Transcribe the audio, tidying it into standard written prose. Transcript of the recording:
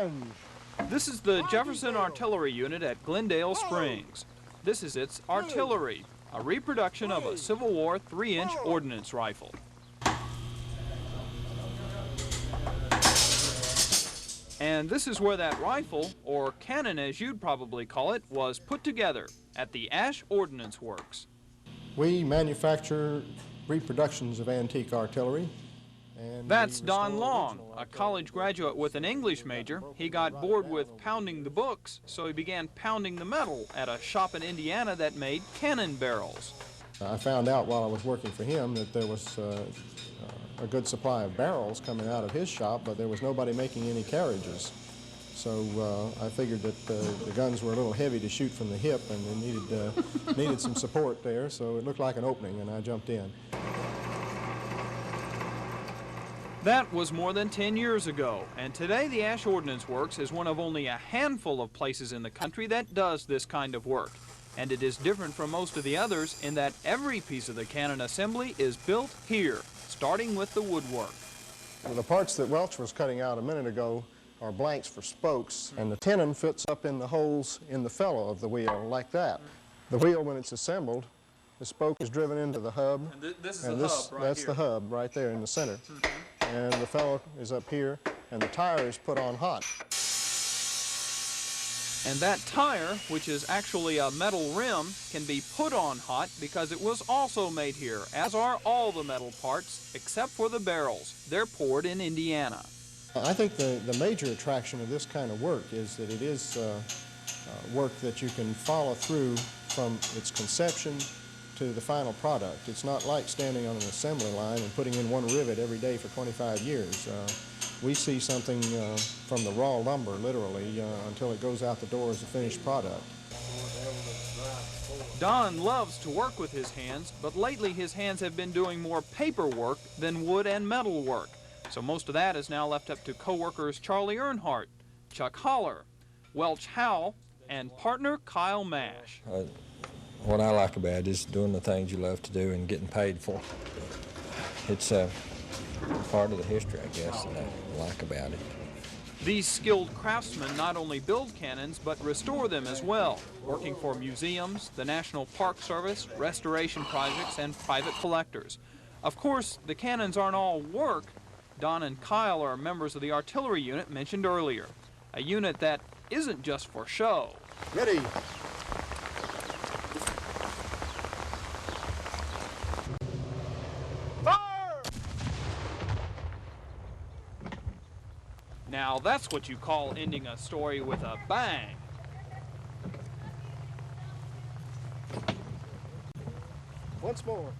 Guns. This is the Jefferson Artillery Unit at Glendale Springs. This is its artillery, a reproduction of a Civil War 3-inch ordnance rifle. And this is where that rifle, or cannon as you'd probably call it, was put together at the Ash Ordnance Works. We manufacture reproductions of antique artillery. That's Don Long, a college graduate with an English major. He got bored with pounding the books, so he began pounding the metal at a shop in Indiana that made cannon barrels. I found out while I was working for him that there was a good supply of barrels coming out of his shop, but there was nobody making any carriages. So I figured that the guns were a little heavy to shoot from the hip, and they needed some support there, so it looked like an opening, and I jumped in. That was more than 10 years ago, and today the Ash Ordnance Works is one of only a handful of places in the country that does this kind of work. And it is different from most of the others in that every piece of the cannon assembly is built here, starting with the woodwork. The parts that Welch was cutting out a minute ago are blanks for spokes, and the tenon fits up in the holes in the felloe of the wheel, like that. The wheel, when it's assembled, the spoke is driven into the hub. And this is the hub right That's here. the hub right there in the center. And the felloe is up here, and the tire is put on hot. And that tire, which is actually a metal rim, can be put on hot because it was also made here, as are all the metal parts, except for the barrels. They're poured in Indiana. I think the major attraction of this kind of work is that it is work that you can follow through from its conception to the final product. It's not like standing on an assembly line and putting in one rivet every day for 25 years. We see something from the raw lumber, literally, until it goes out the door as a finished product. Don loves to work with his hands, but lately his hands have been doing more paperwork than wood and metal work. So most of that is now left up to co-workers Charlie Earnhardt, Chuck Holler, Welch Howell, and partner Kyle Mash. What I like about it is doing the things you love to do and getting paid for. It's part of the history, I guess, that I like about it. These skilled craftsmen not only build cannons, but restore them as well, working for museums, the National Park Service, restoration projects, and private collectors. Of course, the cannons aren't all work. Don and Kyle are members of the artillery unit mentioned earlier, a unit that isn't just for show. Ready. Now that's what you call ending a story with a bang. Once more.